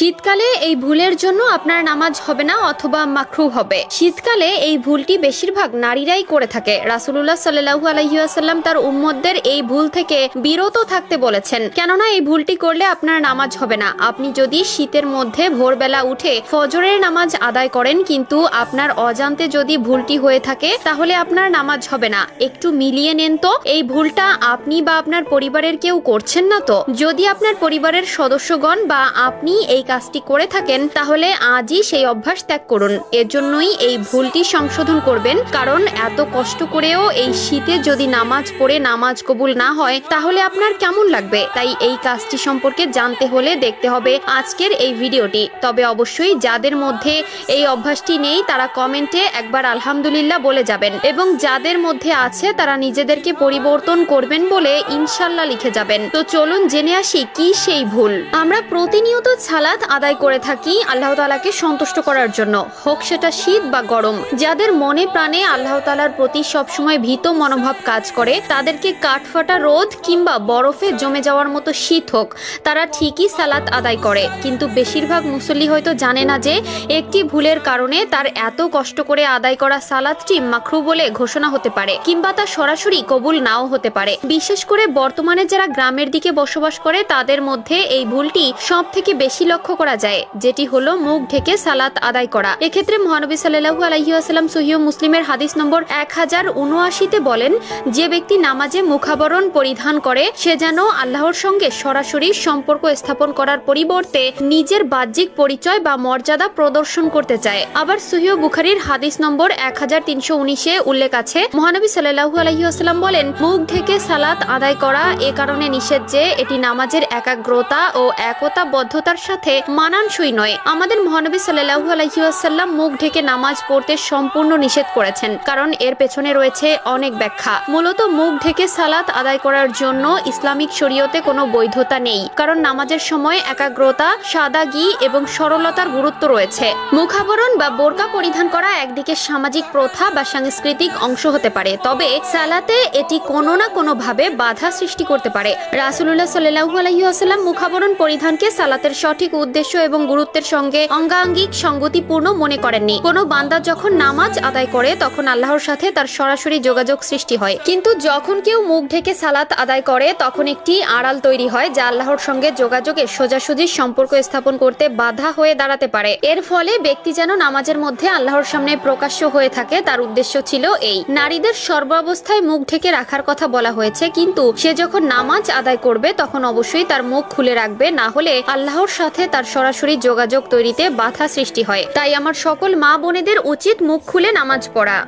শীতকালে এই ভুলের জন্য আপনার নামাজ হবে না অথবা মাকরুহ হবে। শীতকালে এই ভুলটি বেশিরভাগ নারীরাই করে থাকে। রাসূলুল্লাহ সাল্লাল্লাহু আলাইহি ওয়াসাল্লাম তার উম্মতদের এই ভুল থেকে বিরত থাকতে বলেছেন, কেননা এই ভুলটি করলে আপনার নামাজ হবে না। আপনি যদি শীতের মধ্যে ভোরবেলা উঠে ফজরের নামাজ আদায় করেন কিন্তু আপনার অজান্তে যদি ভুলটি হয়ে থাকে তাহলে আপনার নামাজ হবে না। একটু মিলিয়ে নেন তো, এই ভুলটা আপনি বা আপনার পরিবারের কেউ করছেন না তো? যদি আপনার পরিবারের সদস্যগণ বা আপনি এই কাজটি করে থাকেন তাহলে আজই সেই অভ্যাস ত্যাগ করুন। এর জন্যই এই ভুলটি সংশোধন করবেন, কারণ এত কষ্ট করেও এই শীতে যদি নামাজ পড়ে নামাজ কবুল না হয় তাহলে আপনার কেমন লাগবে। তাই এই কাজটি সম্পর্কে জানতে হলে দেখতে হবে আজকের এই ভিডিওটি। তবে অবশ্যই যাদের মধ্যে এই অভ্যাসটি নেই তারা কমেন্টে একবার আলহামদুলিল্লাহ বলে যাবেন, এবং যাদের মধ্যে আছে তারা নিজেদেরকে পরিবর্তন করবেন বলে ইনশাল্লাহ লিখে যাবেন। তো চলুন জেনে আসি কি সেই ভুল। আমরা প্রতিনিয়ত সালাত আদায় করে থাকি আল্লাহ তাআলাকে সন্তুষ্ট করার জন্য, হোক সেটা শীত বা গরম। যাদের মনে প্রাণে আল্লাহ তাআলার প্রতি সবসময় ভীত মনোভাব কাজ করে, তাদেরকে কাঠফাটা রোদ কিংবা বরফে জমে যাওয়ার মতো শীত হোক, তারা ঠিকই সালাত আদায় করে। কিন্তু বেশিরভাগ মুসল্লি হয়তো জানে না যে একটি ভুলের কারণে তার এত কষ্ট করে আদায় করা সালাতটি মাকরুহ বলে ঘোষণা হতে পারে, কিংবা তা সরাসরি কবুল নাও হতে পারে। বিশেষ করে বর্তমানে যারা গ্রামের দিকে বসবাস করে তাদের মধ্যে এই ভুলটি সব থেকে বেশি লক্ষ্য করা যায়, যেটি হলো মুখ ঢেকে সালাত আদায় করা। এক্ষেত্রে মহানবী সাল্লাল্লাহু আলাইহি ওয়াসাল্লাম সহিহ মুসলিমের হাদিস নম্বর 1079-তে বলেন, যে ব্যক্তি নামাজে মুখাবরণ পরিধান করে সে যেন আল্লাহর সঙ্গে সরাসরি সম্পর্ক স্থাপন করার পরিবর্তে নিজের বাহ্যিক পরিচয় বা মর্যাদা প্রদর্শন করতে চায়। আবার সহিহ বুখারীর হাদিস নম্বর 1319-এ উল্লেখ আছে, মহানবী সাল্লাল্লাহু আলাইহি ওয়াসাল্লাম বলেন, মুখ ঢেকে সালাত আদায় করা এ কারণে নিষেধ যে এটি নামাজের একাগ্রতা ও একতাবদ্ধতার সাথে মানানসই নয়। আমাদের মহানবী সাল্লাল্লাহু আলাইহি ওয়াসাল্লাম মুখ ঢেকে নামাজ পড়তে সম্পূর্ণ নিষেধ করেছেন, কারণ এর পেছনে রয়েছে অনেক ব্যাখ্যা। মূলত মুখ ঢেকে সালাত আদায় করার জন্য ইসলামিক শরীয়তে কোনো বৈধতা নেই, কারণ নামাজের সময় একাগ্রতা, সাদাগি এবং সরলতার গুরুত্ব রয়েছে। মুখাবরণ বা বোরকা পরিধান করা একদিকে সামাজিক প্রথা বা সাংস্কৃতিক অংশ হতে পারে, তবে সালাতে এটি কোনো না কোনো ভাবে বাধা সৃষ্টি করতে পারে। রাসূলুল্লাহ সাল্লাল্লাহু আলাইহি ওয়াসাল্লাম মুখাবরণ পরিধানকে সালাতের সঠিক উদ্দেশ্য এবং গুরুত্বের সঙ্গে অঙ্গাঙ্গিক সঙ্গতিপূর্ণ মনে করেননি। কোনো বান্দা যখন নামাজ আদায় করে তখন আল্লাহর সাথে তার সরাসরি যোগাযোগ সৃষ্টি হয়, কিন্তু যখন কেউ মুখ ঢেকে সালাত আদায় করে তখন একটি আড়াল তৈরি হয় যা আল্লাহর সঙ্গে যোগাযোগে সোজাসুজি সম্পর্ক স্থাপন করতে বাধা হয়ে দাঁড়াতে পারে। এর ফলে ব্যক্তি যেন নামাজের মধ্যে আল্লাহর সামনে প্রকাশ্য হয়ে থাকে, তার উদ্দেশ্য ছিল এই। নারীদের সর্বাবস্থায় মুখ ঢেকে রাখার কথা বলা হয়েছে, কিন্তু সে যখন নামাজ আদায় করবে তখন অবশ্যই তার মুখ খুলে রাখবে, না হলে আল্লাহর সাথে তার সরাসরি যোগাযোগ তৈরিতে বাধা সৃষ্টি হয়। তাই আমার সকল মা বোনেদের উচিত মুখ খুলে নামাজ পড়া।